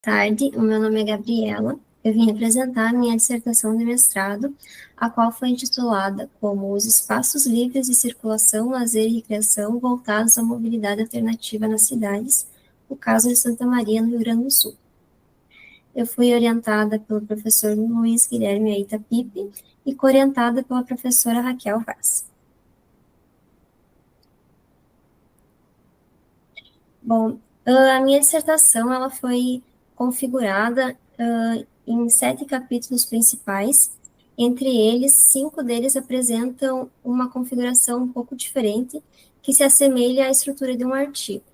Tarde, o meu nome é Gabriela. Eu vim apresentar a minha dissertação de mestrado, a qual foi intitulada como Os Espaços Livres de Circulação, Lazer e Recreação Voltados à Mobilidade Alternativa nas Cidades, o caso de Santa Maria, no Rio Grande do Sul. Eu fui orientada pelo professor Luiz Guilherme Eita Pipe e coorientada pela professora Raquel Vaz. Bom, a minha dissertação ela foi configurada em 7 capítulos principais. Entre eles, 5 deles apresentam uma configuração um pouco diferente, que se assemelha à estrutura de um artigo.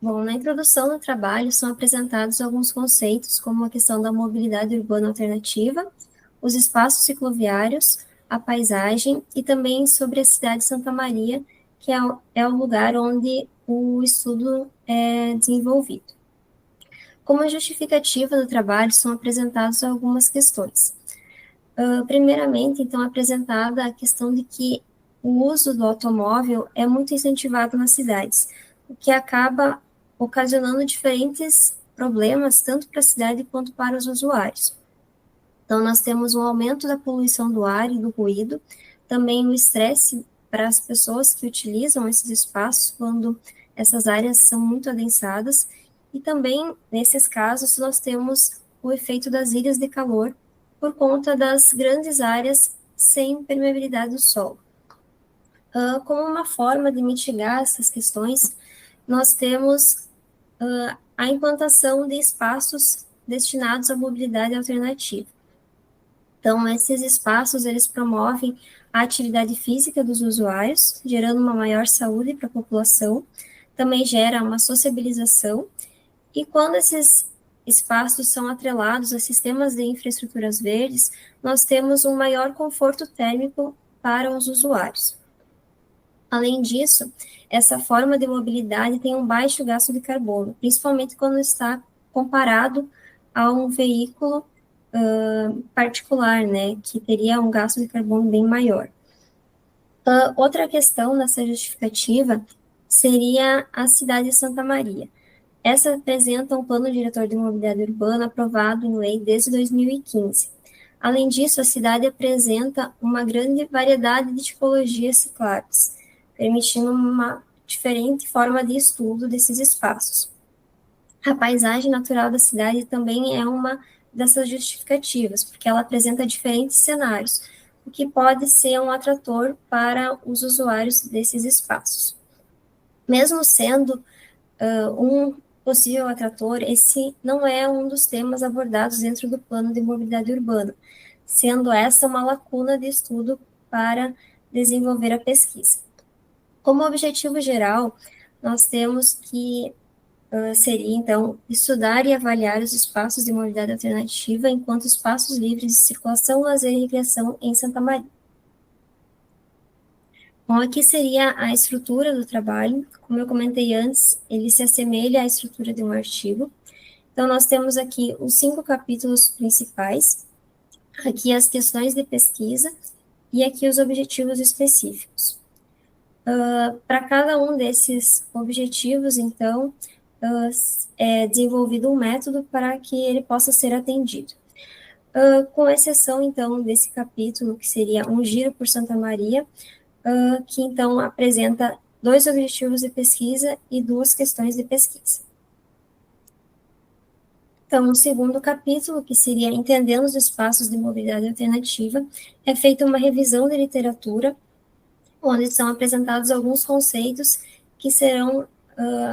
Bom, na introdução do trabalho são apresentados alguns conceitos, como a questão da mobilidade urbana alternativa, os espaços cicloviários, a paisagem e também sobre a cidade de Santa Maria, que é o lugar onde o estudo é desenvolvido. Como justificativa do trabalho, são apresentadas algumas questões. Primeiramente, então, é apresentada a questão de que o uso do automóvel é muito incentivado nas cidades, o que acaba ocasionando diferentes problemas, tanto para a cidade quanto para os usuários. Então, nós temos um aumento da poluição do ar e do ruído, também o estresse para as pessoas que utilizam esses espaços quando essas áreas são muito adensadas, e também, nesses casos, nós temos o efeito das ilhas de calor, por conta das grandes áreas sem permeabilidade do solo. Como uma forma de mitigar essas questões, nós temos a implantação de espaços destinados à mobilidade alternativa. Então, esses espaços, eles promovem a atividade física dos usuários, gerando uma maior saúde para a população, também gera uma sociabilização, e quando esses espaços são atrelados a sistemas de infraestruturas verdes, nós temos um maior conforto térmico para os usuários. Além disso, essa forma de mobilidade tem um baixo gasto de carbono, principalmente quando está comparado a um veículo particular, né, que teria um gasto de carbono bem maior. Outra questão nessa justificativa seria a cidade de Santa Maria. Essa apresenta um plano diretor de mobilidade urbana aprovado em lei desde 2015. Além disso, a cidade apresenta uma grande variedade de tipologias cicláveis, permitindo uma diferente forma de estudo desses espaços. A paisagem natural da cidade também é uma dessas justificativas, porque ela apresenta diferentes cenários, o que pode ser um atrator para os usuários desses espaços. Mesmo sendo um possível atrator, esse não é um dos temas abordados dentro do plano de mobilidade urbana, sendo essa uma lacuna de estudo para desenvolver a pesquisa. Como objetivo geral, nós temos que seria, então, estudar e avaliar os espaços de mobilidade alternativa enquanto espaços livres de circulação, lazer e recreação em Santa Maria. Bom, aqui seria a estrutura do trabalho. Como eu comentei antes, ele se assemelha à estrutura de um artigo. Então, nós temos aqui os 5 capítulos principais, aqui as questões de pesquisa e aqui os objetivos específicos. Para cada um desses objetivos, então, é desenvolvido um método para que ele possa ser atendido. Com exceção, então, desse capítulo, que seria um giro por Santa Maria, que, então, apresenta 2 objetivos de pesquisa e 2 questões de pesquisa. Então, no segundo capítulo, que seria Entendendo os Espaços de Mobilidade Alternativa, é feita uma revisão de literatura, onde são apresentados alguns conceitos que serão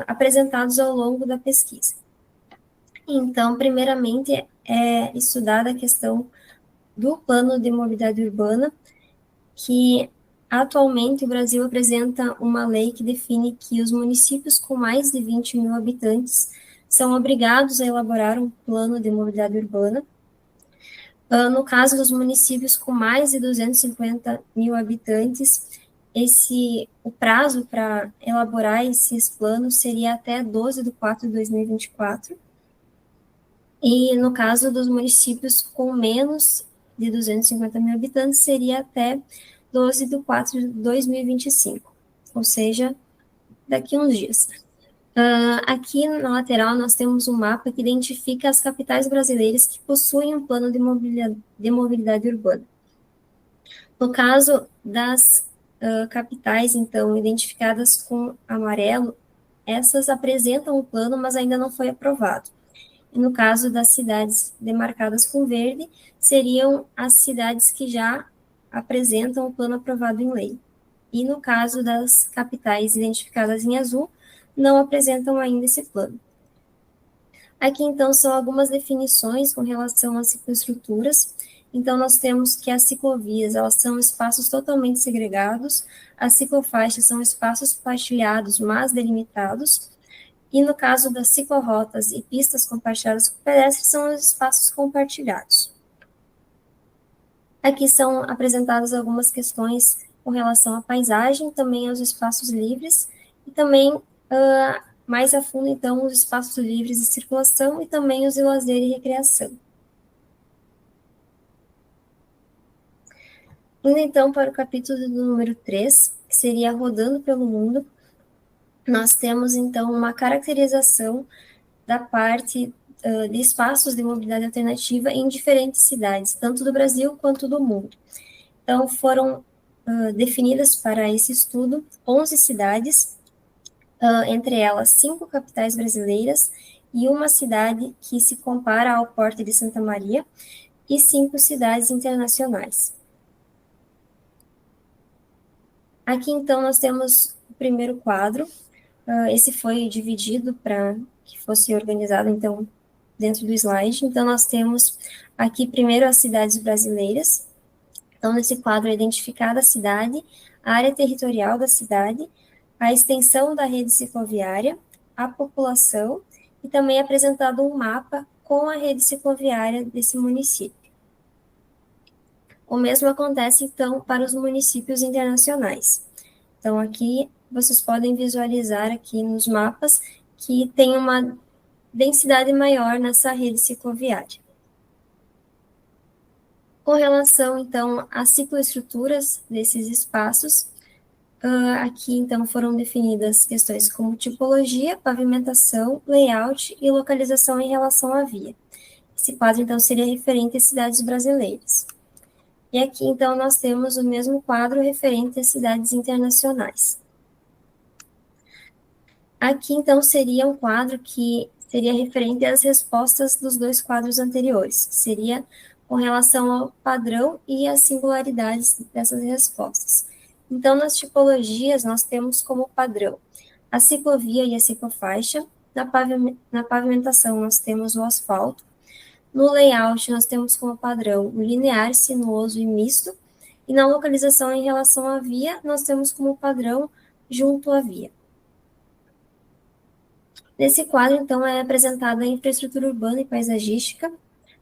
apresentados ao longo da pesquisa. Então, primeiramente, é estudada a questão do plano de mobilidade urbana, que atualmente o Brasil apresenta uma lei que define que os municípios com mais de 20 mil habitantes são obrigados a elaborar um plano de mobilidade urbana. No caso dos municípios com mais de 250 mil habitantes, o prazo para elaborar esses planos seria até 12 de 4 de 2024. E no caso dos municípios com menos de 250 mil habitantes, seria até 12 de 4 de 2025, ou seja, daqui a uns dias. Aqui na lateral nós temos um mapa que identifica as capitais brasileiras que possuem um plano de mobilidade urbana. No caso das capitais, então, identificadas com amarelo, essas apresentam o plano, mas ainda não foi aprovado. E no caso das cidades demarcadas com verde, seriam as cidades que já apresentam o plano aprovado em lei. E no caso das capitais identificadas em azul, não apresentam ainda esse plano. Aqui, então, são algumas definições com relação às cicloestruturas. Então, nós temos que as ciclovias, elas são espaços totalmente segregados, as ciclofaixas são espaços partilhados, mas delimitados, e no caso das ciclorotas e pistas compartilhadas com pedestres, são os espaços compartilhados. Aqui são apresentadas algumas questões com relação à paisagem, também aos espaços livres, e também mais a fundo, então, os espaços livres de circulação e também os de lazer e recreação. Indo, então, para o capítulo do número 3, que seria Rodando pelo Mundo, nós temos, então, uma caracterização da parte de espaços de mobilidade alternativa em diferentes cidades, tanto do Brasil quanto do mundo. Então, foram definidas para esse estudo 11 cidades, entre elas 5 capitais brasileiras e uma cidade que se compara ao Porto de Santa Maria, e 5 cidades internacionais. Aqui, então, nós temos o primeiro quadro. Esse foi dividido para que fosse organizado, então, dentro do slide. Então, nós temos aqui primeiro as cidades brasileiras. Então, nesse quadro é identificada a cidade, a área territorial da cidade, a extensão da rede cicloviária, a população e também é apresentado um mapa com a rede cicloviária desse município. O mesmo acontece, então, para os municípios internacionais. Então, aqui vocês podem visualizar aqui nos mapas que tem uma densidade maior nessa rede cicloviária. Com relação, então, às cicloestruturas desses espaços, aqui, então, foram definidas questões como tipologia, pavimentação, layout e localização em relação à via. Esse quadro, então, seria referente às cidades brasileiras. E aqui, então, nós temos o mesmo quadro referente às cidades internacionais. Aqui, então, seria um quadro que seria referente às respostas dos dois quadros anteriores. Seria com relação ao padrão e às singularidades dessas respostas. Então, nas tipologias, nós temos como padrão a ciclovia e a ciclofaixa. Na pavimentação, nós temos o asfalto. No layout, nós temos como padrão o linear, sinuoso e misto. E na localização em relação à via, nós temos como padrão junto à via. Nesse quadro, então, é apresentada a infraestrutura urbana e paisagística.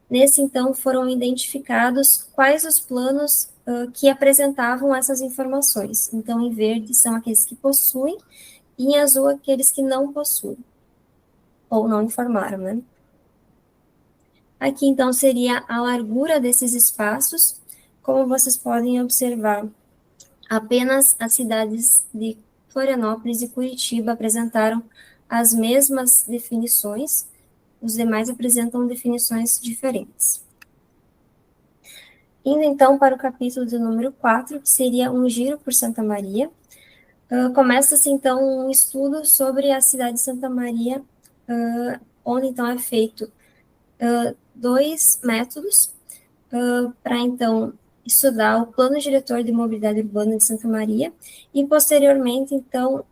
Nesse, então, foram identificados quais os planos que apresentavam essas informações. Então, em verde são aqueles que possuem, e em azul aqueles que não possuem, ou não informaram, né? Aqui, então, seria a largura desses espaços. Como vocês podem observar, apenas as cidades de Florianópolis e Curitiba apresentaram as mesmas definições, os demais apresentam definições diferentes. Indo, então, para o capítulo do número 4, que seria um giro por Santa Maria. Começa-se, então, um estudo sobre a cidade de Santa Maria, onde, então, é feito 2 métodos para, então, estudar o Plano Diretor de Mobilidade Urbana de Santa Maria e, posteriormente, então,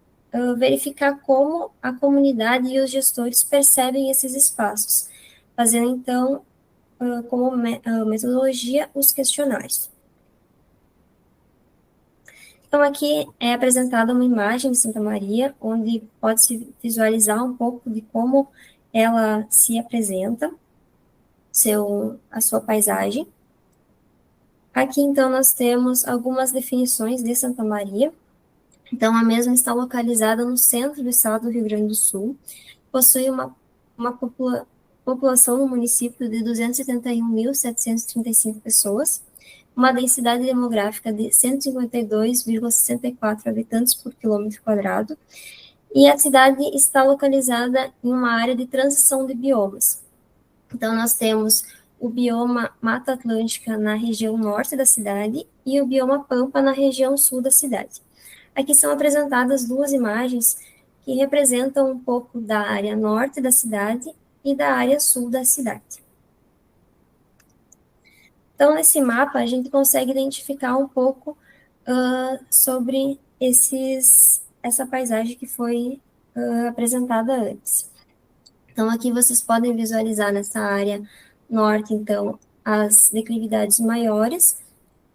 verificar como a comunidade e os gestores percebem esses espaços, fazendo, então, como metodologia os questionários. Então, aqui é apresentada uma imagem de Santa Maria, onde pode-se visualizar um pouco de como ela se apresenta, a sua paisagem. Aqui, então, nós temos algumas definições de Santa Maria. Então, a mesma está localizada no centro do estado do Rio Grande do Sul, possui uma população no município de 271.735 pessoas, uma densidade demográfica de 152,64 habitantes por quilômetro quadrado, e a cidade está localizada em uma área de transição de biomas. Então, nós temos o bioma Mata Atlântica na região norte da cidade e o bioma Pampa na região sul da cidade. Aqui são apresentadas duas imagens que representam um pouco da área norte da cidade e da área sul da cidade. Então, nesse mapa, a gente consegue identificar um pouco sobre essa paisagem que foi apresentada antes. Então, aqui vocês podem visualizar nessa área norte, então, as declividades maiores,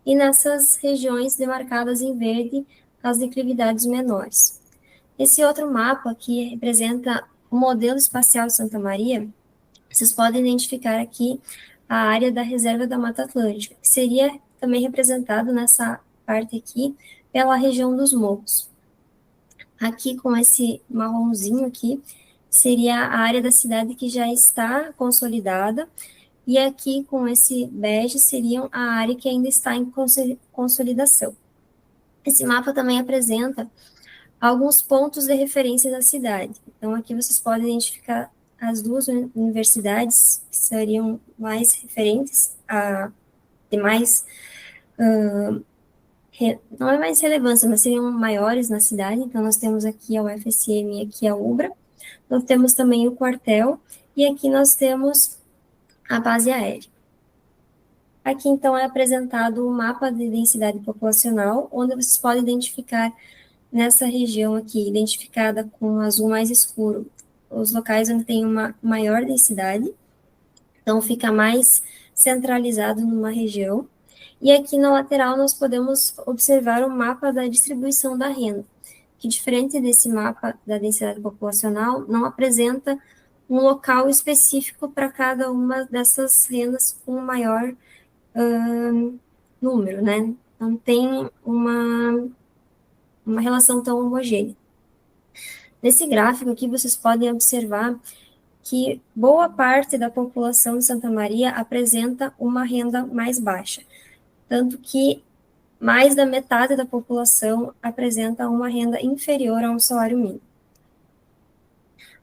e nessas regiões demarcadas em verde, as declividades menores. Esse outro mapa aqui representa o modelo espacial de Santa Maria. Vocês podem identificar aqui a área da reserva da Mata Atlântica, que seria também representado nessa parte aqui pela região dos morros. Aqui com esse marronzinho aqui, seria a área da cidade que já está consolidada, e aqui com esse bege seria a área que ainda está em consolidação. Esse mapa também apresenta alguns pontos de referência da cidade. Então, aqui vocês podem identificar as duas universidades que seriam mais referentes, de mais, não é mais relevância, mas seriam maiores na cidade. Então, nós temos aqui a UFSM e aqui a UBRA. Nós temos também o quartel, e aqui nós temos a base aérea. Aqui, então, é apresentado o mapa de densidade populacional, onde vocês podem identificar nessa região aqui, identificada com azul mais escuro, os locais onde tem uma maior densidade, então fica mais centralizado numa região. E aqui na lateral nós podemos observar o mapa da distribuição da renda, que diferente desse mapa da densidade populacional, não apresenta um local específico para cada uma dessas rendas com maior número, né? Não tem uma relação tão homogênea. Nesse gráfico aqui, vocês podem observar que boa parte da população de Santa Maria apresenta uma renda mais baixa, tanto que mais da metade da população apresenta uma renda inferior a um salário mínimo.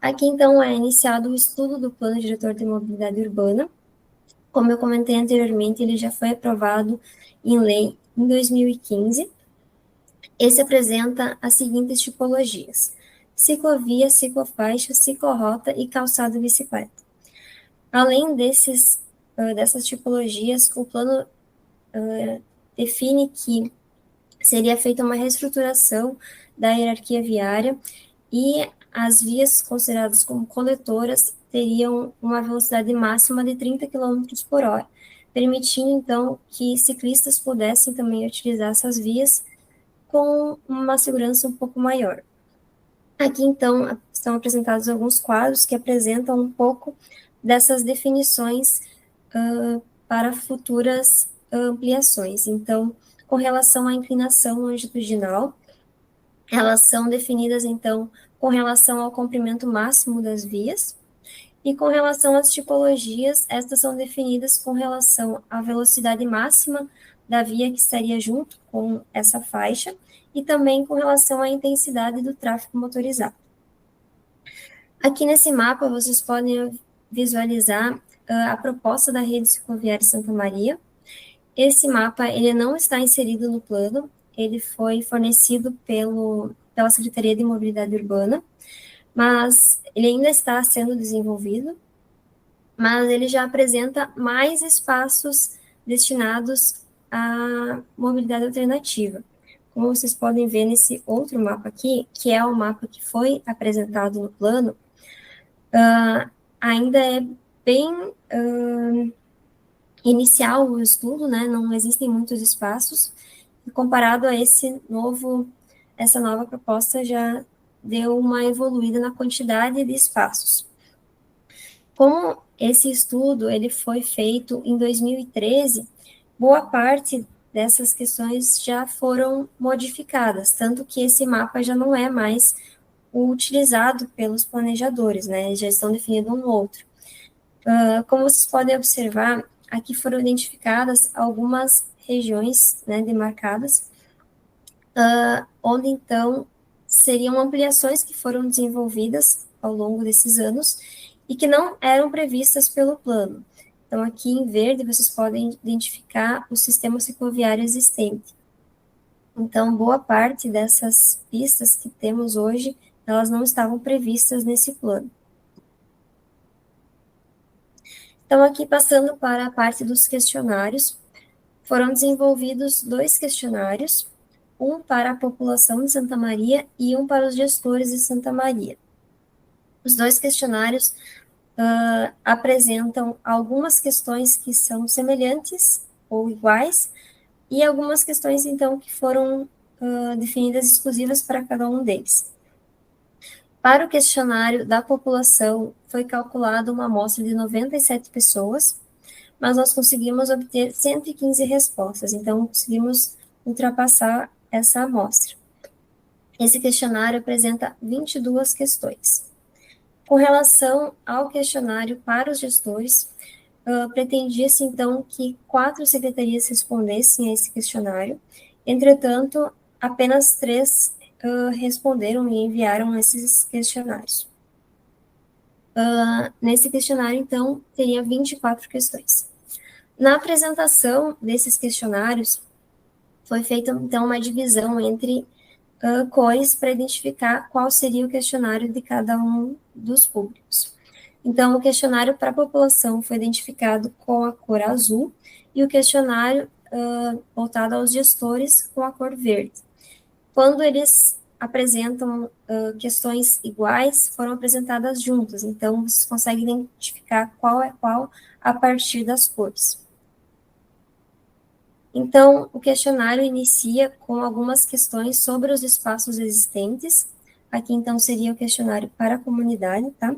Aqui, então, é iniciado o estudo do Plano Diretor de Mobilidade Urbana. Como eu comentei anteriormente, ele já foi aprovado em lei em 2015. Esse apresenta as seguintes tipologias: ciclovia, ciclofaixa, ciclorrota e calçada de bicicleta. Além dessas tipologias, o plano define que seria feita uma reestruturação da hierarquia viária e as vias consideradas como coletoras teriam uma velocidade máxima de 30 km por hora, permitindo, então, que ciclistas pudessem também utilizar essas vias com uma segurança um pouco maior. Aqui, então, estão apresentados alguns quadros que apresentam um pouco dessas definições para futuras ampliações. Então, com relação à inclinação longitudinal, elas são definidas, então, com relação ao comprimento máximo das vias, e com relação às tipologias, estas são definidas com relação à velocidade máxima da via que estaria junto com essa faixa, e também com relação à intensidade do tráfego motorizado. Aqui nesse mapa, vocês podem visualizar a proposta da rede cicloviária Santa Maria. Esse mapa ele não está inserido no plano, ele foi fornecido pela Secretaria de Mobilidade Urbana, mas ele ainda está sendo desenvolvido, mas ele já apresenta mais espaços destinados à mobilidade alternativa. Como vocês podem ver nesse outro mapa aqui, que é o mapa que foi apresentado no plano, ainda é bem inicial o estudo, né? Não existem muitos espaços, e comparado a essa nova proposta já deu uma evoluída na quantidade de espaços. Como esse estudo ele foi feito em 2013, boa parte dessas questões já foram modificadas, tanto que esse mapa já não é mais o utilizado pelos planejadores, né? Já estão definindo um outro. Como vocês podem observar, aqui foram identificadas algumas regiões, né, demarcadas, onde então seriam ampliações que foram desenvolvidas ao longo desses anos e que não eram previstas pelo plano. Então, aqui em verde, vocês podem identificar o sistema cicloviário existente. Então, boa parte dessas pistas que temos hoje, elas não estavam previstas nesse plano. Então, aqui passando para a parte dos questionários, foram desenvolvidos 2 questionários, um para a população de Santa Maria e um para os gestores de Santa Maria. Os 2 questionários apresentam algumas questões que são semelhantes ou iguais e algumas questões, então, que foram definidas exclusivas para cada um deles. Para o questionário da população, foi calculada uma amostra de 97 pessoas, mas nós conseguimos obter 115 respostas, então conseguimos ultrapassar essa amostra. Esse questionário apresenta 22 questões. Com relação ao questionário para os gestores, pretendia-se, então, que 4 secretarias respondessem a esse questionário. Entretanto, apenas 3 responderam e enviaram esses questionários. Nesse questionário, então, teria 24 questões. Na apresentação desses questionários, foi feita, então, uma divisão entre cores para identificar qual seria o questionário de cada um dos públicos. Então, o questionário para a população foi identificado com a cor azul e o questionário voltado aos gestores com a cor verde. Quando eles apresentam questões iguais, foram apresentadas juntas, então vocês conseguem identificar qual é qual a partir das cores. Então, o questionário inicia com algumas questões sobre os espaços existentes. Aqui, então, seria o questionário para a comunidade, tá?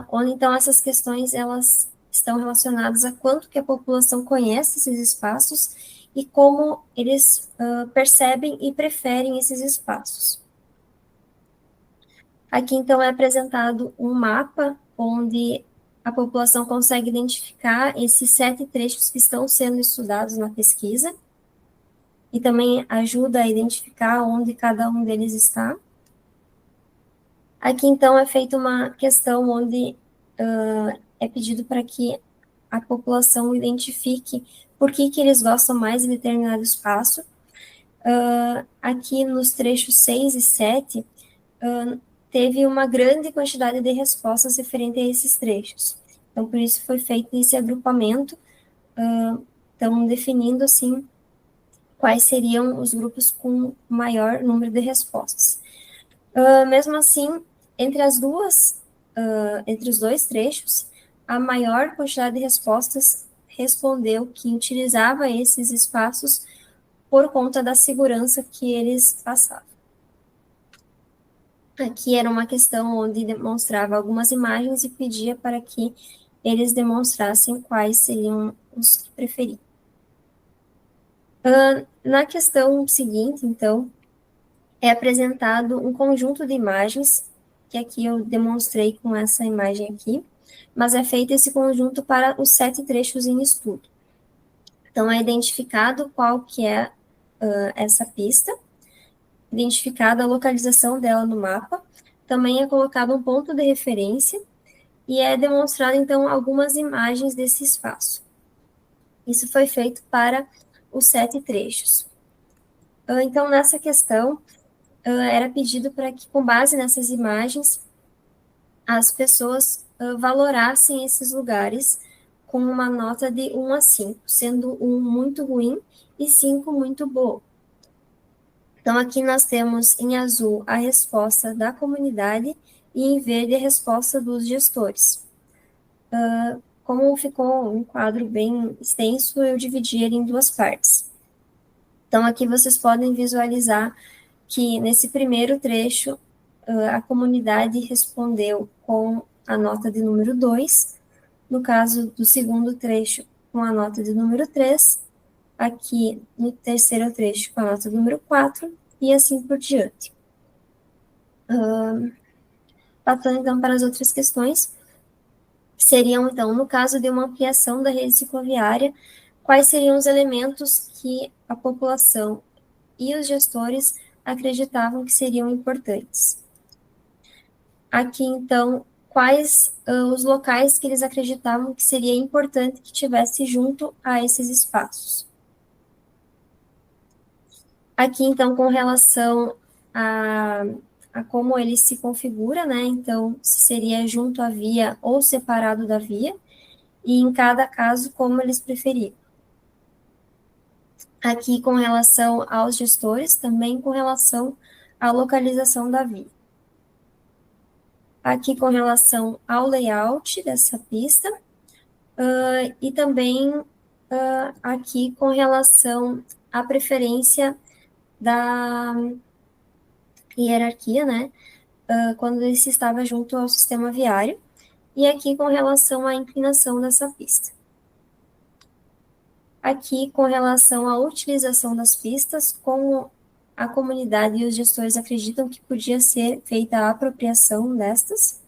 Onde, então, essas questões, elas estão relacionadas a quanto que a população conhece esses espaços e como eles percebem e preferem esses espaços. Aqui, então, é apresentado um mapa onde a população consegue identificar esses 7 trechos que estão sendo estudados na pesquisa e também ajuda a identificar onde cada um deles está. Aqui, então, é feita uma questão onde é pedido para que a população identifique por que eles gostam mais de determinado espaço. Aqui nos trechos 6 e 7, teve uma grande quantidade de respostas referente a esses trechos. Então, por isso foi feito esse agrupamento, então, definindo, assim, quais seriam os grupos com maior número de respostas. Mesmo assim, entre os 2 trechos, a maior quantidade de respostas respondeu que utilizava esses espaços por conta da segurança que eles passavam. Aqui era uma questão onde demonstrava algumas imagens e pedia para que eles demonstrassem quais seriam os que preferiam. Na questão seguinte, então, é apresentado um conjunto de imagens, que aqui eu demonstrei com essa imagem aqui, mas é feito esse conjunto para os 7 trechos em estudo. Então, é identificado qual que é essa pista, identificada a localização dela no mapa, também é colocado um ponto de referência e é demonstrado, então, algumas imagens desse espaço. Isso foi feito para os 7 trechos. Então, nessa questão, era pedido para que, com base nessas imagens, as pessoas valorassem esses lugares com uma nota de 1 a 5, sendo 1 muito ruim e 5 muito boa. Então, aqui nós temos em azul a resposta da comunidade e em verde a resposta dos gestores. Como ficou um quadro bem extenso, eu dividi ele em 2 partes. Então, aqui vocês podem visualizar que nesse primeiro trecho, a comunidade respondeu com a nota de número 2, no caso do segundo trecho, com a nota de número 3, aqui no terceiro trecho, com a nota de número 4, e assim por diante. Passando, então, para as outras questões, seriam, então, no caso de uma ampliação da rede cicloviária, quais seriam os elementos que a população e os gestores acreditavam que seriam importantes. Aqui, então, quais os locais que eles acreditavam que seria importante que tivesse junto a esses espaços. Aqui, então, com relação a, a como ele se configura, né? Então, se seria junto à via ou separado da via, e em cada caso, como eles preferiam. Aqui, com relação aos gestores, também com relação à localização da via. Aqui, com relação ao layout dessa pista, e também aqui com relação à preferência da hierarquia, né, quando ele se estava junto ao sistema viário, e aqui com relação à inclinação dessa pista. Aqui com relação à utilização das pistas, como a comunidade e os gestores acreditam que podia ser feita a apropriação destas.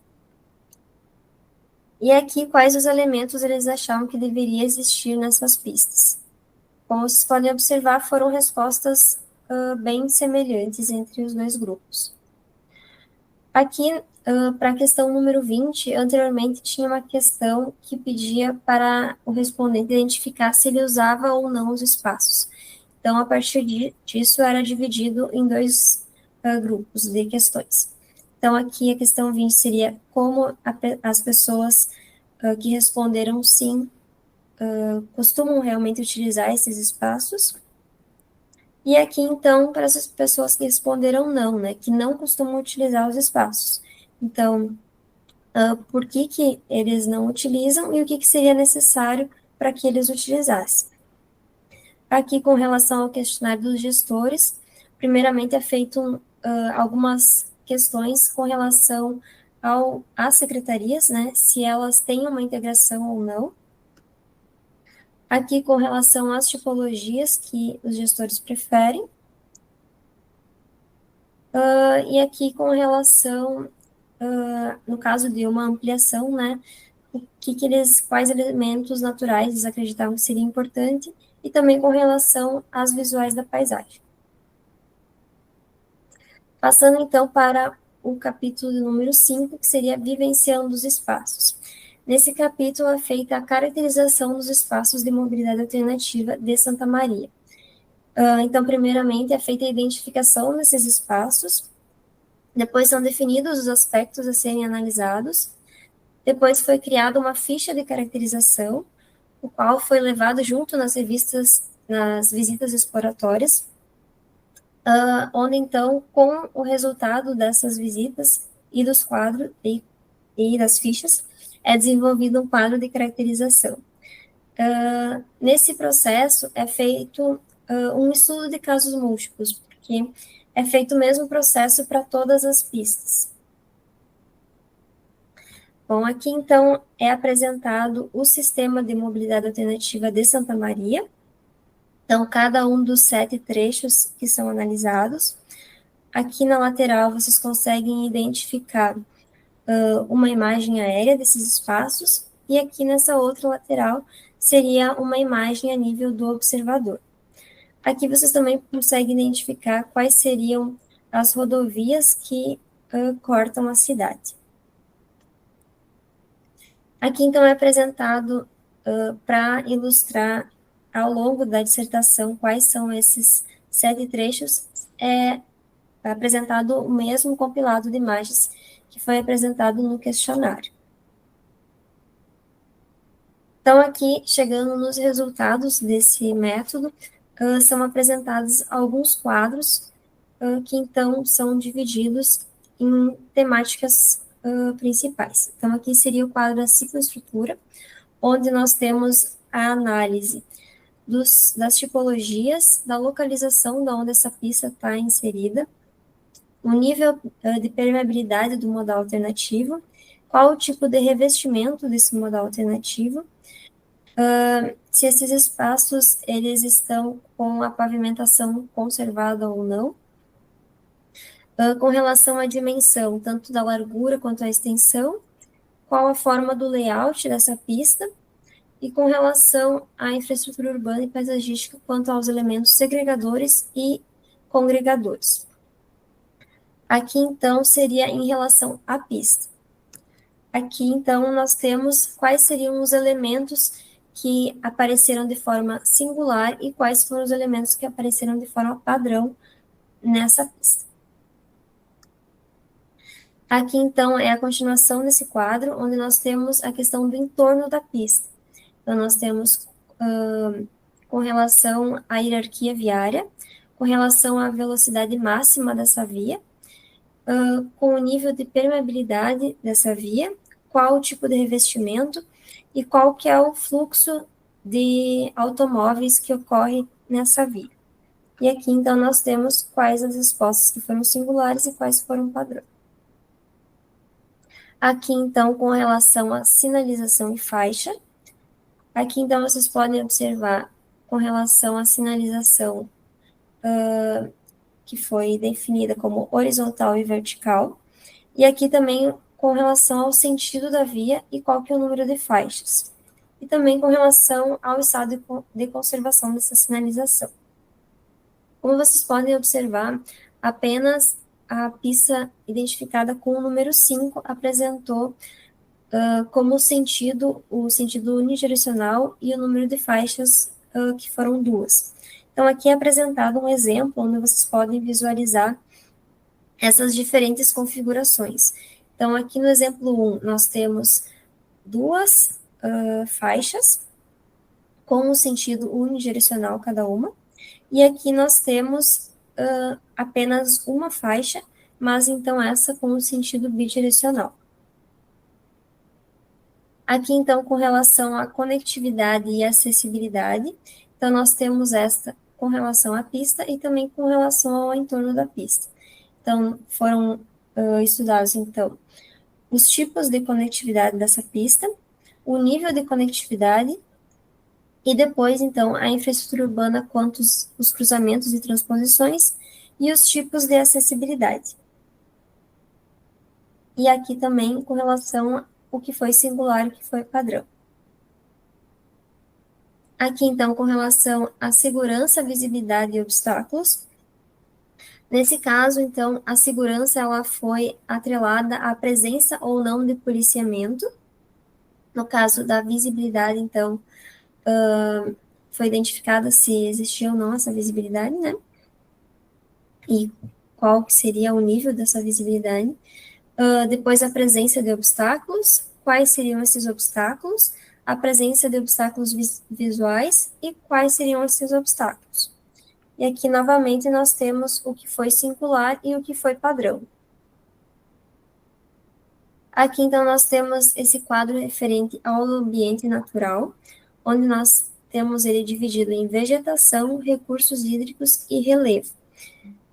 E aqui quais os elementos eles achavam que deveria existir nessas pistas. Como vocês podem observar, foram respostas bem semelhantes entre os dois grupos. Aqui, para a questão número 20, anteriormente tinha uma questão que pedia para o respondente identificar se ele usava ou não os espaços. Então, a partir disso, era dividido em dois grupos de questões. Então, aqui a questão 20 seria como as pessoas que responderam sim costumam realmente utilizar esses espaços. E aqui, então, para essas pessoas que responderam não, né, que não costumam utilizar os espaços. Então, por que eles não utilizam e o que seria necessário para que eles utilizassem. Aqui, com relação ao questionário dos gestores, primeiramente é feito algumas questões com relação às secretarias, né, se elas têm uma integração ou não. Aqui, com relação às tipologias que os gestores preferem. E aqui, com relação, no caso de uma ampliação, né, quais elementos naturais eles acreditavam que seria importante, e também com relação às visuais da paisagem. Passando, então, para o capítulo número 5, que seria Vivenciando os Espaços. Nesse capítulo é feita a caracterização dos espaços de mobilidade alternativa de Santa Maria. Então, primeiramente, é feita a identificação desses espaços, depois são definidos os aspectos a serem analisados, depois foi criada uma ficha de caracterização, o qual foi levado junto nas visitas exploratórias, onde, então, com o resultado dessas visitas e dos quadros e das fichas, é desenvolvido um quadro de caracterização. Nesse processo é feito um estudo de casos múltiplos, porque é feito o mesmo processo para todas as pistas. Bom, aqui então é apresentado o sistema de mobilidade alternativa de Santa Maria. Então, cada um dos 7 trechos que são analisados. Aqui na lateral vocês conseguem identificar uma imagem aérea desses espaços, e aqui nessa outra lateral seria uma imagem a nível do observador. Aqui vocês também conseguem identificar quais seriam as rodovias que cortam a cidade. Aqui, então, é apresentado para ilustrar ao longo da dissertação quais são esses 7 trechos, é apresentado o mesmo compilado de imagens que foi apresentado no questionário. Então, aqui, chegando nos resultados desse método, são apresentados alguns quadros que, então, são divididos em temáticas principais. Então, aqui seria o quadro da cicloestrutura, onde nós temos a análise das tipologias, da localização de onde essa pista está inserida, o nível de permeabilidade do modal alternativo, qual o tipo de revestimento desse modal alternativo, se esses espaços eles estão com a pavimentação conservada ou não, com relação à dimensão, tanto da largura quanto à extensão, qual a forma do layout dessa pista, e com relação à infraestrutura urbana e paisagística, quanto aos elementos segregadores e congregadores. Aqui, então, seria em relação à pista. Aqui, então, nós temos quais seriam os elementos que apareceram de forma singular e quais foram os elementos que apareceram de forma padrão nessa pista. Aqui, então, é a continuação desse quadro, onde nós temos a questão do entorno da pista. Então, nós temos com relação à hierarquia viária, com relação à velocidade máxima dessa via, com o nível de permeabilidade dessa via, qual o tipo de revestimento e qual que é o fluxo de automóveis que ocorre nessa via. E aqui, então, nós temos quais as respostas que foram singulares e quais foram padrão. Aqui, então, com relação à sinalização e faixa, aqui, então, vocês podem observar com relação à sinalização que foi definida como horizontal e vertical, e aqui também com relação ao sentido da via e qual que é o número de faixas, e também com relação ao estado de conservação dessa sinalização. Como vocês podem observar, apenas a pista identificada com o número 5 apresentou como o sentido unidirecional e o número de faixas que foram 2. Então, aqui é apresentado um exemplo onde vocês podem visualizar essas diferentes configurações. Então, aqui no exemplo 1, nós temos duas faixas com o sentido unidirecional cada uma, e aqui nós temos apenas uma faixa, mas então essa com o sentido bidirecional. Aqui, então, com relação à conectividade e acessibilidade, então nós temos esta com relação à pista e também com relação ao entorno da pista. Então, foram estudados, então, os tipos de conectividade dessa pista, o nível de conectividade e depois, então, a infraestrutura urbana quanto os cruzamentos e transposições e os tipos de acessibilidade. E aqui também com relação ao que foi singular e o que foi padrão. Aqui, então, com relação à segurança, visibilidade e obstáculos. Nesse caso, então, a segurança ela foi atrelada à presença ou não de policiamento. No caso da visibilidade, então, foi identificada se existia ou não essa visibilidade, né? E qual que seria o nível dessa visibilidade. Depois, a presença de obstáculos. Quais seriam esses obstáculos? A presença de obstáculos visuais e quais seriam esses obstáculos. E aqui, novamente, nós temos o que foi singular e o que foi padrão. Aqui, então, nós temos esse quadro referente ao ambiente natural, onde nós temos ele dividido em vegetação, recursos hídricos e relevo.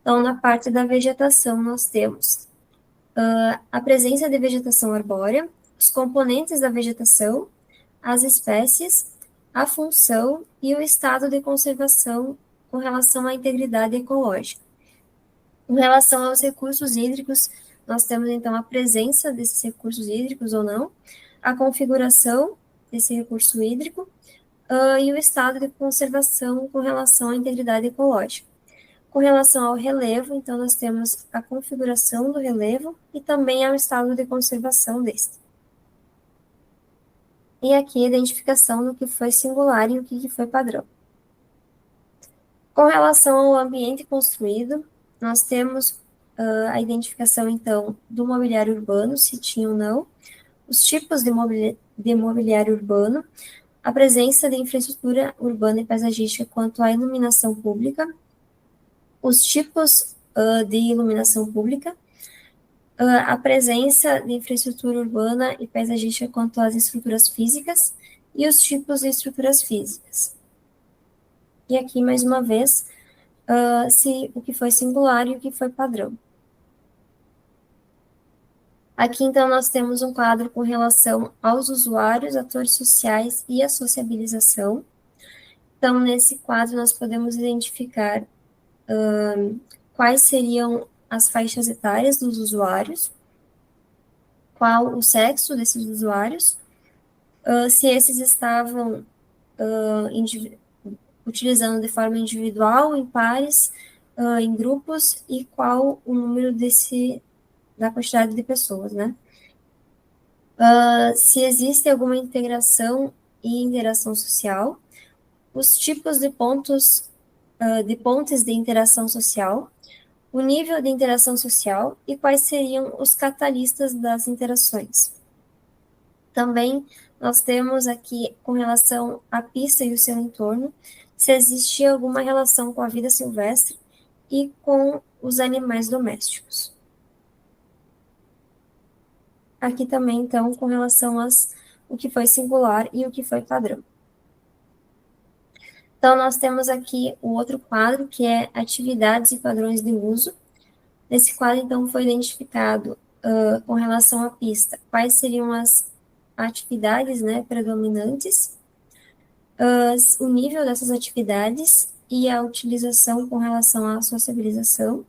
Então, na parte da vegetação, nós temos a presença de vegetação arbórea, os componentes da vegetação, as espécies, a função e o estado de conservação com relação à integridade ecológica. Em relação aos recursos hídricos, nós temos então a presença desses recursos hídricos ou não, a configuração desse recurso hídrico e o estado de conservação com relação à integridade ecológica. Com relação ao relevo, então nós temos a configuração do relevo e também ao estado de conservação deste. E aqui a identificação do que foi singular e o que foi padrão. Com relação ao ambiente construído, nós temos a identificação, então, do mobiliário urbano, se tinha ou não, os tipos de mobiliário urbano, a presença de infraestrutura urbana e paisagística quanto à iluminação pública, os tipos de iluminação pública, a presença de infraestrutura urbana e paisagística quanto às estruturas físicas e os tipos de estruturas físicas. E aqui, mais uma vez, o que foi singular e o que foi padrão. Aqui, então, nós temos um quadro com relação aos usuários, atores sociais e a sociabilização. Então, nesse quadro, nós podemos identificar quais seriam as faixas etárias dos usuários, qual o sexo desses usuários, se esses estavam utilizando de forma individual, em pares, em grupos e qual o número da quantidade de pessoas, né? Se existe alguma integração e interação social, os tipos de pontes de interação social, o nível de interação social e quais seriam os catalistas das interações. Também nós temos aqui, com relação à pista e o seu entorno, se existia alguma relação com a vida silvestre e com os animais domésticos. Aqui também, então, com relação o que foi singular e o que foi padrão. Então, nós temos aqui o outro quadro, que é atividades e padrões de uso. Nesse quadro, então, foi identificado, com relação à pista, quais seriam as atividades, né, predominantes, o nível dessas atividades e a utilização com relação à sociabilização.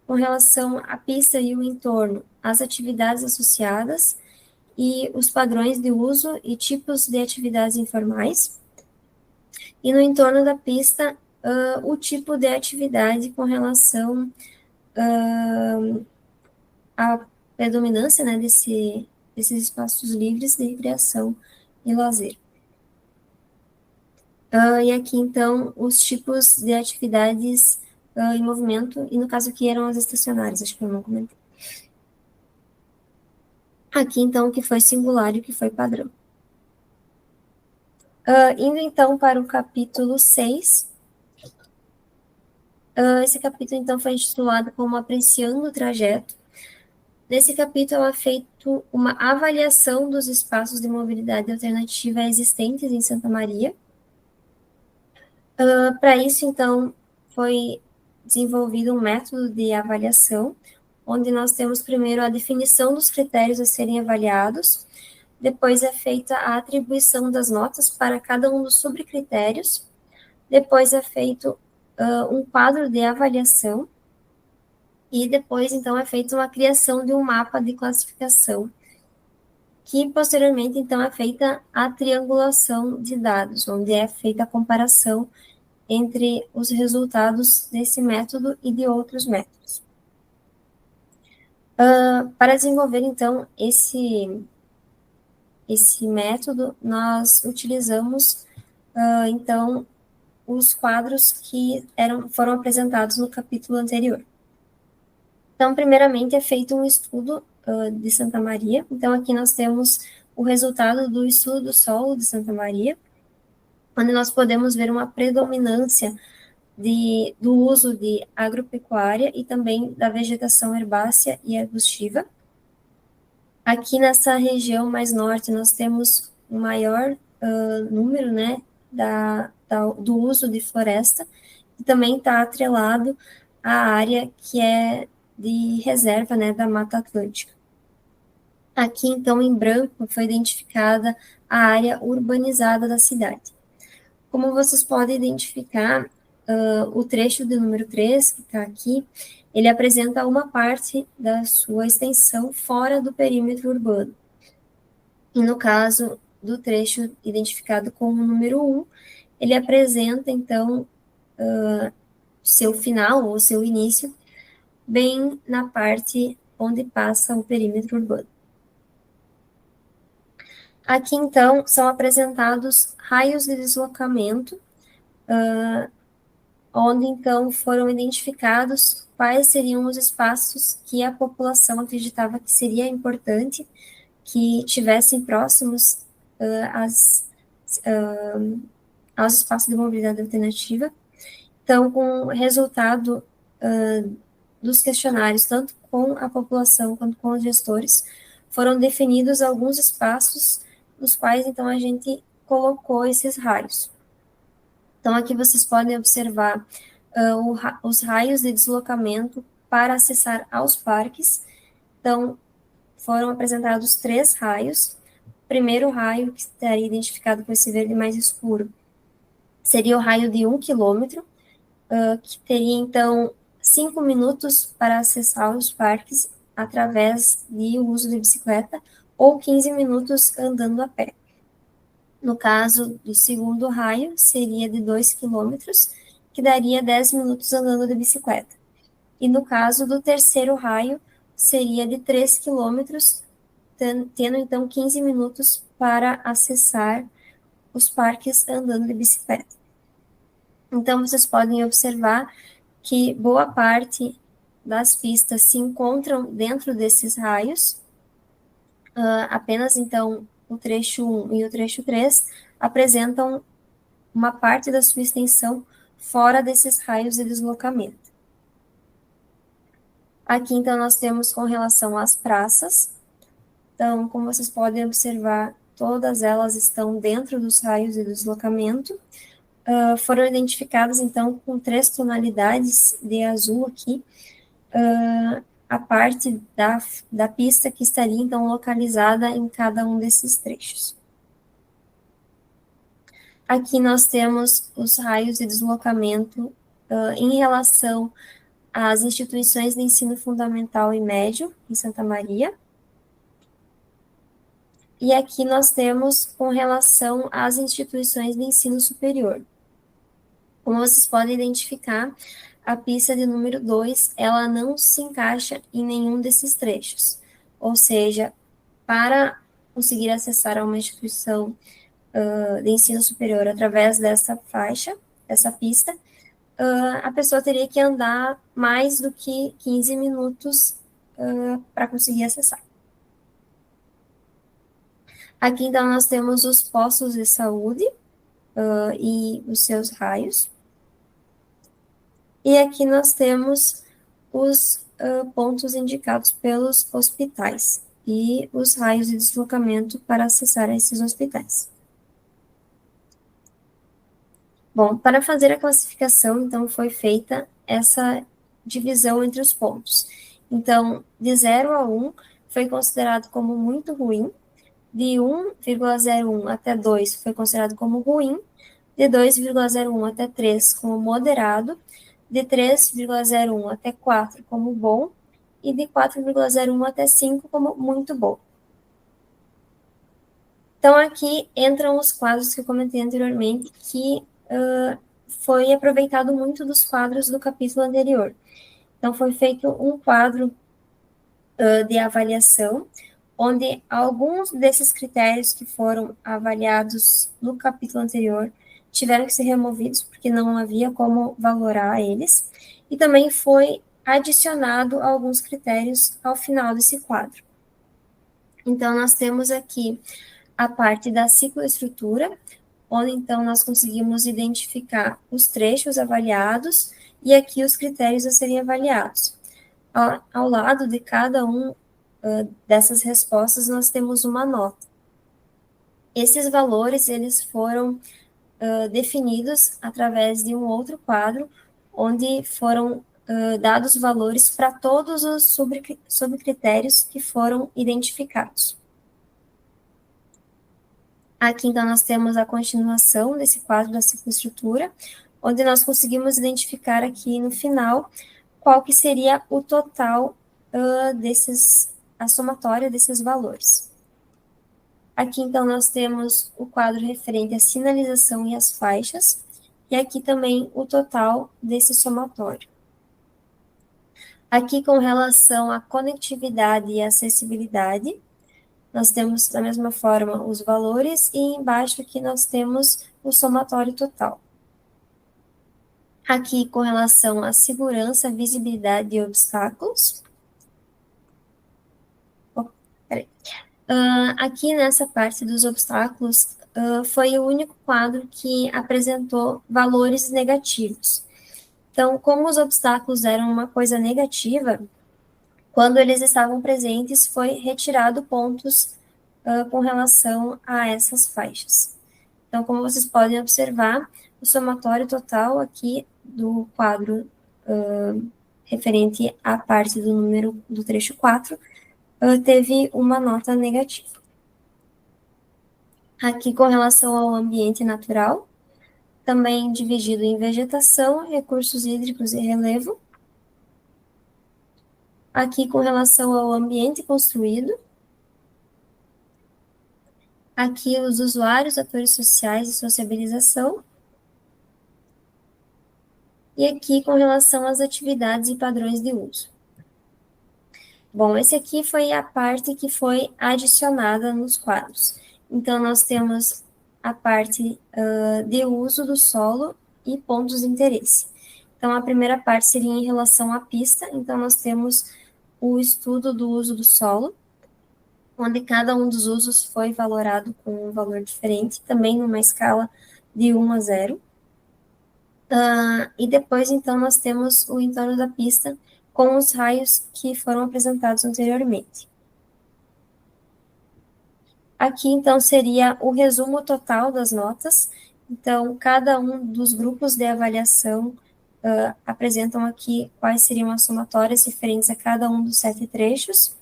Com relação à pista e o entorno, as atividades associadas e os padrões de uso e tipos de atividades informais. E no entorno da pista, o tipo de atividade com relação à predominância, né, desses espaços livres de recreação e lazer. E aqui, então, os tipos de atividades em movimento, e no caso aqui eram as estacionárias, acho que eu não comentei. Aqui, então, o que foi singular e o que foi padrão. Indo, então, para o capítulo 6. Esse capítulo, então, foi intitulado como Apreciando o Trajeto. Nesse capítulo, é feito uma avaliação dos espaços de mobilidade alternativa existentes em Santa Maria. Para isso, então, foi desenvolvido um método de avaliação, onde nós temos primeiro a definição dos critérios a serem avaliados, depois é feita a atribuição das notas para cada um dos subcritérios, depois é feito um quadro de avaliação, e depois, então, é feita uma criação de um mapa de classificação, que posteriormente, então, é feita a triangulação de dados, onde é feita a comparação entre os resultados desse método e de outros métodos. Para desenvolver, então, esse método, nós utilizamos, então, os quadros que foram apresentados no capítulo anterior. Então, primeiramente, é feito um estudo de Santa Maria. Então, aqui nós temos o resultado do estudo do solo de Santa Maria, onde nós podemos ver uma predominância do uso de agropecuária e também da vegetação herbácea e arbustiva. Aqui nessa região mais norte, nós temos um maior número, né, do uso de floresta, e também está atrelado à área que é de reserva, né, da Mata Atlântica. Aqui, então, em branco, foi identificada a área urbanizada da cidade. Como vocês podem identificar, o trecho do número 3, que está aqui, ele apresenta uma parte da sua extensão fora do perímetro urbano. E no caso do trecho identificado como número 1, ele apresenta, então, seu final ou seu início, bem na parte onde passa o perímetro urbano. Aqui, então, são apresentados raios de deslocamento, onde, então, foram identificados quais seriam os espaços que a população acreditava que seria importante que tivessem próximos aos espaços de mobilidade alternativa. Então, com o resultado dos questionários, tanto com a população quanto com os gestores, foram definidos alguns espaços nos quais, então, a gente colocou esses raios. Então, aqui vocês podem observar os raios de deslocamento para acessar aos parques. Então, foram apresentados 3 raios. O primeiro raio, que estaria identificado com esse verde mais escuro, seria o raio de 1 quilômetro, que teria, então, 5 minutos para acessar os parques através do uso de bicicleta, ou 15 minutos andando a pé. No caso do segundo raio, seria de 2 quilômetros, que daria 10 minutos andando de bicicleta. E no caso do terceiro raio, seria de 3 quilômetros, tendo então 15 minutos para acessar os parques andando de bicicleta. Então, vocês podem observar que boa parte das pistas se encontram dentro desses raios, apenas então o trecho 1 e o trecho 3 apresentam uma parte da sua extensão fora desses raios de deslocamento. Aqui, então, nós temos com relação às praças. Então, como vocês podem observar, todas elas estão dentro dos raios de deslocamento. Foram identificadas, então, com 3 tonalidades de azul aqui, a parte da pista que estaria, então, localizada em cada um desses trechos. Aqui nós temos os raios de deslocamento em relação às instituições de ensino fundamental e médio em Santa Maria. E aqui nós temos com relação às instituições de ensino superior. Como vocês podem identificar, a pista de número 2, ela não se encaixa em nenhum desses trechos. Ou seja, para conseguir acessar a uma instituição de ensino superior através dessa faixa, dessa pista, a pessoa teria que andar mais do que 15 minutos para conseguir acessar. Aqui, então, nós temos os postos de saúde e os seus raios. E aqui nós temos os pontos indicados pelos hospitais e os raios de deslocamento para acessar esses hospitais. Bom, para fazer a classificação, então, foi feita essa divisão entre os pontos. Então, de 0 a 1 foi considerado como muito ruim, de 1,01 até 2 foi considerado como ruim, de 2,01 até 3 como moderado, de 3,01 até 4 como bom, e de 4,01 até 5 como muito bom. Então, aqui entram os quadros que eu comentei anteriormente, que foi aproveitado muito dos quadros do capítulo anterior. Então, foi feito um quadro de avaliação, onde alguns desses critérios que foram avaliados no capítulo anterior tiveram que ser removidos, porque não havia como valorar eles, e também foi adicionado alguns critérios ao final desse quadro. Então, nós temos aqui a parte da cicloestrutura, onde então nós conseguimos identificar os trechos avaliados e aqui os critérios a serem avaliados. Ao lado de cada um dessas respostas, nós temos uma nota. Esses valores, eles foram definidos através de um outro quadro, onde foram dados valores para todos os subcritérios que foram identificados. Aqui, então, nós temos a continuação desse quadro da cicloestrutura, onde nós conseguimos identificar aqui no final qual que seria o total a somatória desses valores. Aqui, então, nós temos o quadro referente à sinalização e às faixas, e aqui também o total desse somatório. Aqui, com relação à conectividade e acessibilidade, nós temos, da mesma forma, os valores, e embaixo aqui nós temos o somatório total. Aqui, com relação à segurança, visibilidade e obstáculos. Aqui nessa parte dos obstáculos, foi o único quadro que apresentou valores negativos. Então, como os obstáculos eram uma coisa negativa, quando eles estavam presentes, foi retirado pontos com relação a essas faixas. Então, como vocês podem observar, o somatório total aqui do quadro referente à parte do número do trecho 4 teve uma nota negativa. Aqui, com relação ao ambiente natural, também dividido em vegetação, recursos hídricos e relevo. Aqui, com relação ao ambiente construído. Aqui, os usuários, atores sociais e sociabilização. e aqui com relação às atividades e padrões de uso. Bom, esse aqui foi a parte que foi adicionada nos quadros. Então, nós temos a parte de uso do solo e pontos de interesse. Então, a primeira parte seria em relação à pista. Então, nós temos o estudo do uso do solo, onde cada um dos usos foi valorado com um valor diferente, também numa escala de 1 a 0. E depois, então, nós temos o entorno da pista com os raios que foram apresentados anteriormente. Aqui, então, seria o resumo total das notas. Então, cada um dos grupos de avaliação apresentam aqui quais seriam as somatórias referentes a cada um dos 7 trechos.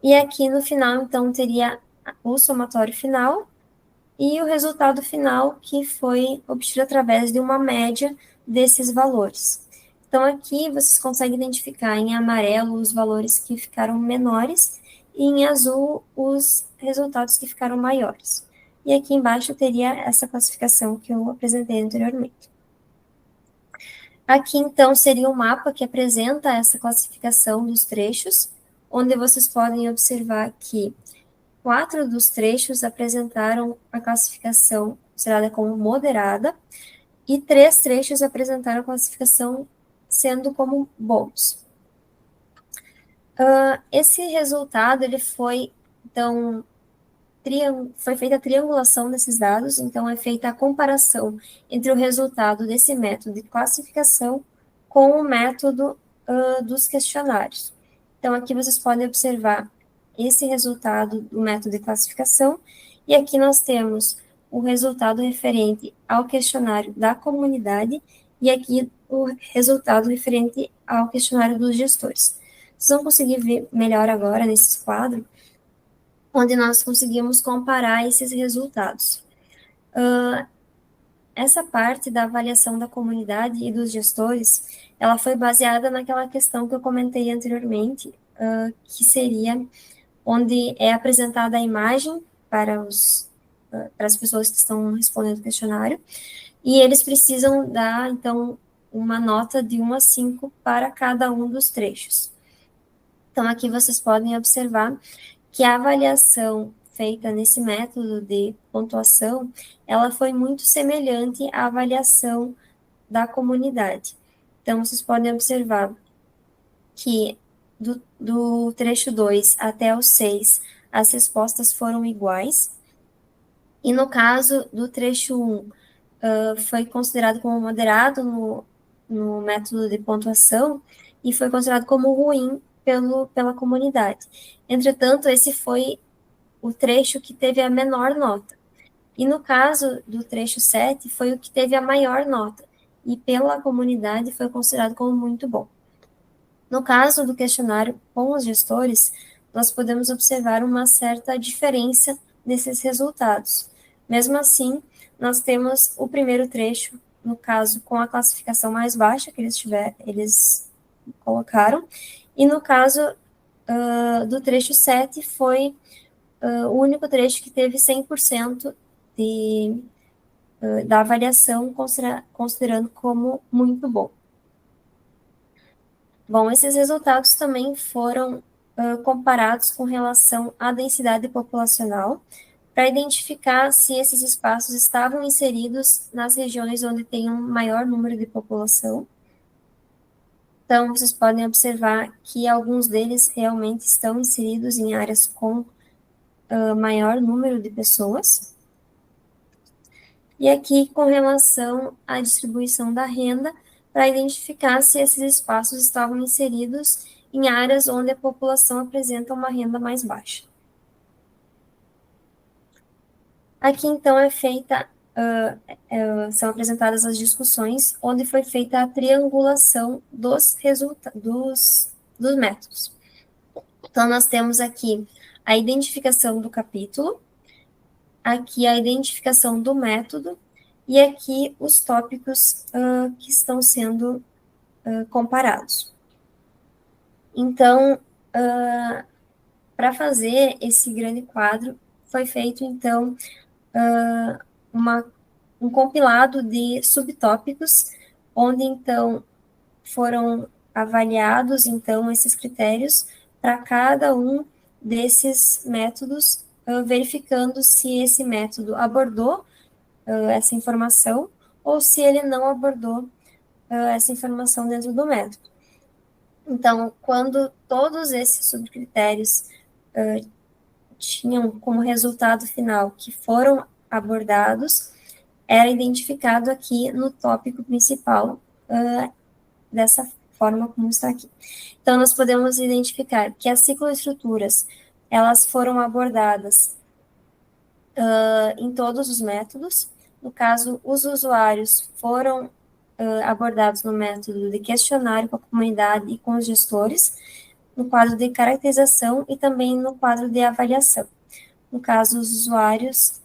E aqui no final, então, teria o somatório final e o resultado final, que foi obtido através de uma média desses valores. Então, aqui vocês conseguem identificar em amarelo os valores que ficaram menores e em azul os resultados que ficaram maiores. E aqui embaixo teria essa classificação que eu apresentei anteriormente. Aqui, então, seria um mapa que apresenta essa classificação dos trechos, onde vocês podem observar que 4 dos trechos apresentaram a classificação considerada como moderada e 3 trechos apresentaram a classificação sendo como bons. Esse resultado ele foi, então, foi feita a triangulação desses dados, então é feita a comparação entre o resultado desse método de classificação com o método dos questionários. Então, aqui vocês podem observar esse resultado do método de classificação, e aqui nós temos o resultado referente ao questionário da comunidade, e aqui o resultado referente ao questionário dos gestores. Vocês vão conseguir ver melhor agora nesse quadro, onde nós conseguimos comparar esses resultados. Essa parte da avaliação da comunidade e dos gestores, ela foi baseada naquela questão que eu comentei anteriormente, que seria onde é apresentada a imagem para as pessoas que estão respondendo o questionário, e eles precisam dar, então, uma nota de 1 a 5 para cada um dos trechos. Então, aqui vocês podem observar que a avaliação feita nesse método de pontuação, ela foi muito semelhante à avaliação da comunidade. Então, vocês podem observar que do trecho 2 até o 6, as respostas foram iguais, e no caso do trecho 1, foi considerado como moderado no método de pontuação, e foi considerado como ruim pela comunidade. Entretanto, esse foi o trecho que teve a menor nota. E no caso do trecho 7, foi o que teve a maior nota, e pela comunidade foi considerado como muito bom. No caso do questionário com os gestores, nós podemos observar uma certa diferença nesses resultados. Mesmo assim, nós temos o primeiro trecho, no caso, com a classificação mais baixa que eles colocaram, e no caso do trecho 7 foi o único trecho que teve 100% da avaliação, considerando como muito bom. Bom, esses resultados também foram comparados com relação à densidade populacional, para identificar se esses espaços estavam inseridos nas regiões onde tem um maior número de população. Então, vocês podem observar que alguns deles realmente estão inseridos em áreas com maior número de pessoas. E aqui, com relação à distribuição da renda, para identificar se esses espaços estavam inseridos em áreas onde a população apresenta uma renda mais baixa. Aqui, então, são apresentadas as discussões, onde foi feita a triangulação dos métodos. Então, nós temos aqui a identificação do capítulo, aqui a identificação do método, e aqui os tópicos que estão sendo comparados. Então, para fazer esse grande quadro, foi feito, então, um compilado de subtópicos onde, então, foram avaliados, então, esses critérios para cada um desses métodos, verificando se esse método abordou essa informação ou se ele não abordou essa informação dentro do método. Então, quando todos esses subcritérios tinham como resultado final que foram abordados, era identificado aqui no tópico principal, dessa forma como está aqui. Então, nós podemos identificar que as cicloestruturas, elas foram abordadas em todos os métodos. No caso, os usuários foram abordados no método de questionário com a comunidade e com os gestores, no quadro de caracterização e também no quadro de avaliação. No caso, os usuários,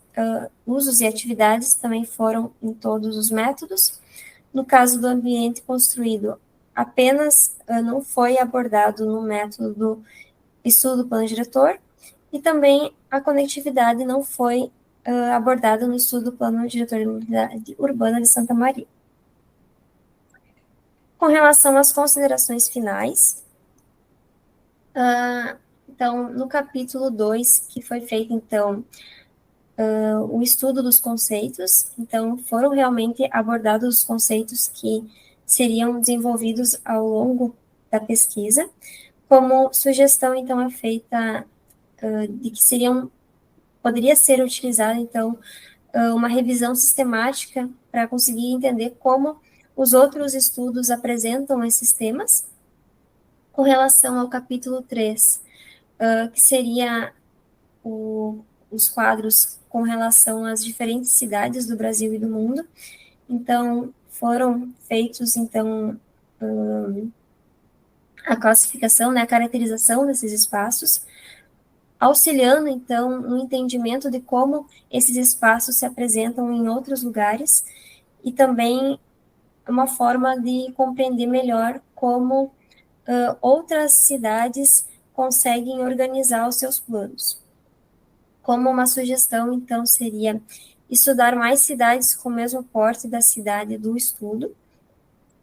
usos e atividades também foram em todos os métodos. No caso do ambiente construído, apenas não foi abordado no método do estudo do plano diretor, e também a conectividade não foi abordada no estudo do plano diretor de mobilidade urbana de Santa Maria. Com relação às considerações finais, então, no capítulo 2, que foi feito, então, o estudo dos conceitos, então, foram realmente abordados os conceitos que seriam desenvolvidos ao longo da pesquisa, como sugestão, então, é feita de que poderia ser utilizada, então, uma revisão sistemática para conseguir entender como os outros estudos apresentam esses temas. Com relação ao capítulo 3, que seria os quadros com relação às diferentes cidades do Brasil e do mundo. Então, foram feitos, então, a classificação, né, a caracterização desses espaços, auxiliando, então, no entendimento de como esses espaços se apresentam em outros lugares e também uma forma de compreender melhor como outras cidades conseguem organizar os seus planos. Como uma sugestão, então, seria estudar mais cidades com o mesmo porte da cidade do estudo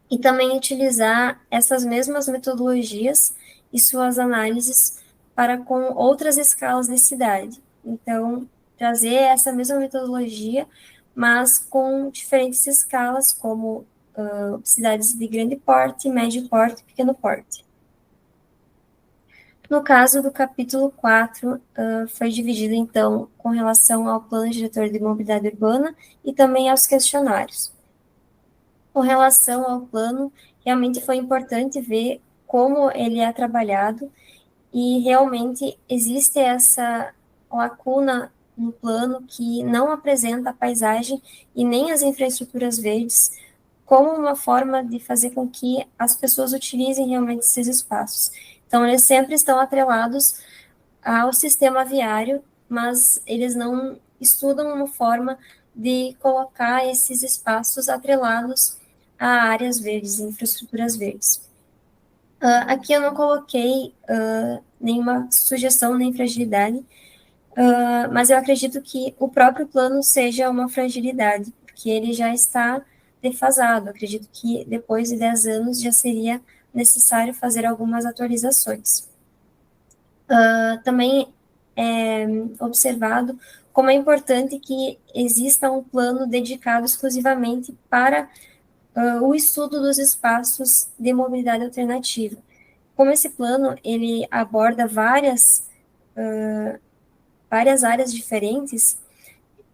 e também utilizar essas mesmas metodologias e suas análises para com outras escalas de cidade. Então, trazer essa mesma metodologia, mas com diferentes escalas, como cidades de grande porte, médio porte e pequeno porte. No caso do capítulo 4, foi dividido, então, com relação ao plano diretor de mobilidade urbana e também aos questionários. Com relação ao plano, realmente foi importante ver como ele é trabalhado e realmente existe essa lacuna no plano que não apresenta a paisagem e nem as infraestruturas verdes como uma forma de fazer com que as pessoas utilizem realmente esses espaços. Então, eles sempre estão atrelados ao sistema viário, mas eles não estudam uma forma de colocar esses espaços atrelados a áreas verdes, infraestruturas verdes. Aqui eu não coloquei nenhuma sugestão nem fragilidade, mas eu acredito que o próprio plano seja uma fragilidade, porque ele já está defasado. Acredito que depois de 10 anos já seria necessário fazer algumas atualizações. Também é observado como é importante que exista um plano dedicado exclusivamente para o estudo dos espaços de mobilidade alternativa. Como esse plano ele aborda várias áreas diferentes,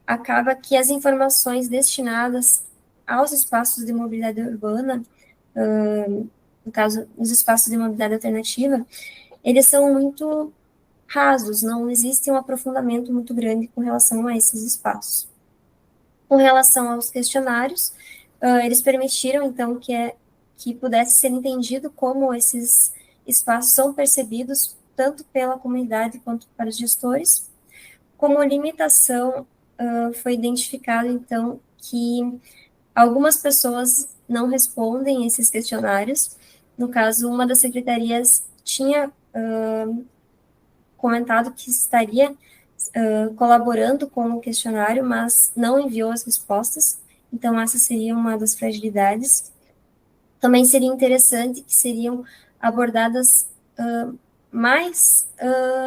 acaba que as informações destinadas aos espaços de mobilidade urbana, no caso, os espaços de mobilidade alternativa, eles são muito rasos, não existe um aprofundamento muito grande com relação a esses espaços. Com relação aos questionários, eles permitiram, então, que pudesse ser entendido como esses espaços são percebidos tanto pela comunidade quanto para os gestores. Como limitação, foi identificado, então, que algumas pessoas não respondem esses questionários. No caso, uma das secretarias tinha comentado que estaria colaborando com o questionário, mas não enviou as respostas. Então, essa seria uma das fragilidades. Também seria interessante que seriam abordadas mais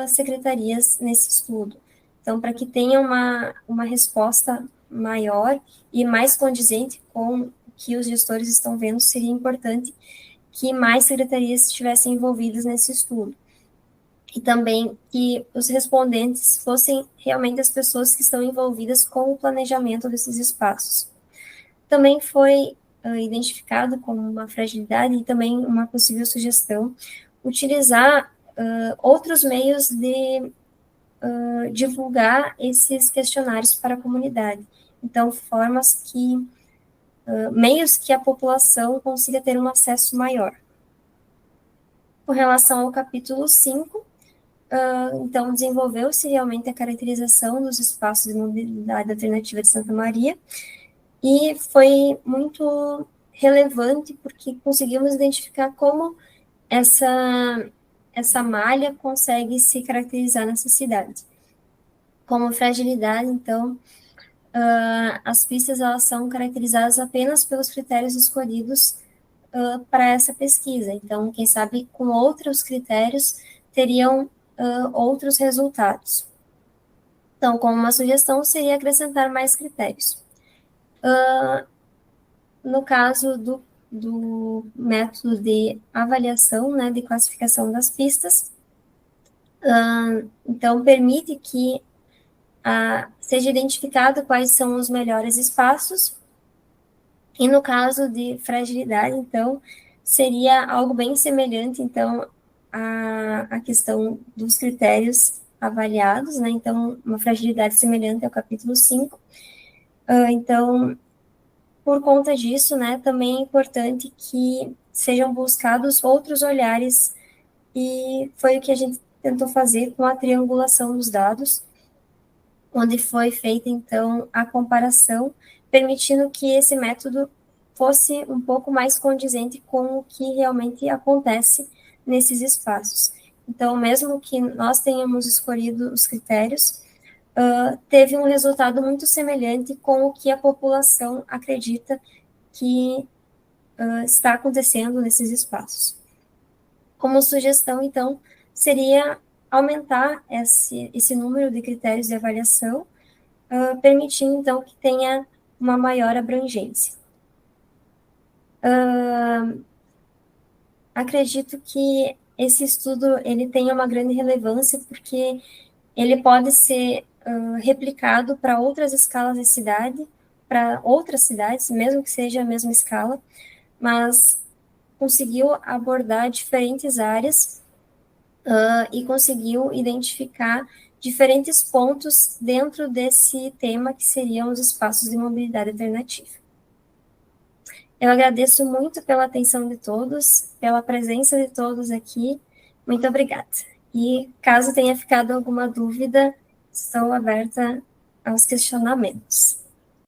secretarias nesse estudo. Então, para que tenha uma resposta maior e mais condizente com o que os gestores estão vendo, seria importante que mais secretarias estivessem envolvidas nesse estudo. E também que os respondentes fossem realmente as pessoas que estão envolvidas com o planejamento desses espaços. Também foi identificado como uma fragilidade e também uma possível sugestão utilizar outros meios de divulgar esses questionários para a comunidade. Então, meios que a população consiga ter um acesso maior. Com relação ao capítulo 5, então, desenvolveu-se realmente a caracterização dos espaços de mobilidade alternativa de Santa Maria, e foi muito relevante porque conseguimos identificar como essa malha consegue se caracterizar nessa cidade. Como fragilidade, então, as pistas elas são caracterizadas apenas pelos critérios escolhidos para essa pesquisa. Então, quem sabe com outros critérios teriam outros resultados. Então, como uma sugestão, seria acrescentar mais critérios. No caso do método de avaliação, né, de classificação das pistas, então permite que seja identificado quais são os melhores espaços, e no caso de fragilidade, então, seria algo bem semelhante, então, à questão dos critérios avaliados, né, então, uma fragilidade semelhante ao capítulo 5. Então, por conta disso, né, também é importante que sejam buscados outros olhares, e foi o que a gente tentou fazer com a triangulação dos dados, onde foi feita, então, a comparação, permitindo que esse método fosse um pouco mais condizente com o que realmente acontece nesses espaços. Então, mesmo que nós tenhamos escolhido os critérios, teve um resultado muito semelhante com o que a população acredita que está acontecendo nesses espaços. Como sugestão, então, seria aumentar esse número de critérios de avaliação, permitindo, então, que tenha uma maior abrangência. Acredito que esse estudo ele tenha uma grande relevância, porque ele pode ser replicado para outras escalas de cidade, para outras cidades, mesmo que seja a mesma escala, mas conseguiu abordar diferentes áreas e conseguiu identificar diferentes pontos dentro desse tema que seriam os espaços de mobilidade alternativa. Eu agradeço muito pela atenção de todos, pela presença de todos aqui. Muito obrigada. E caso tenha ficado alguma dúvida, estou aberta aos questionamentos.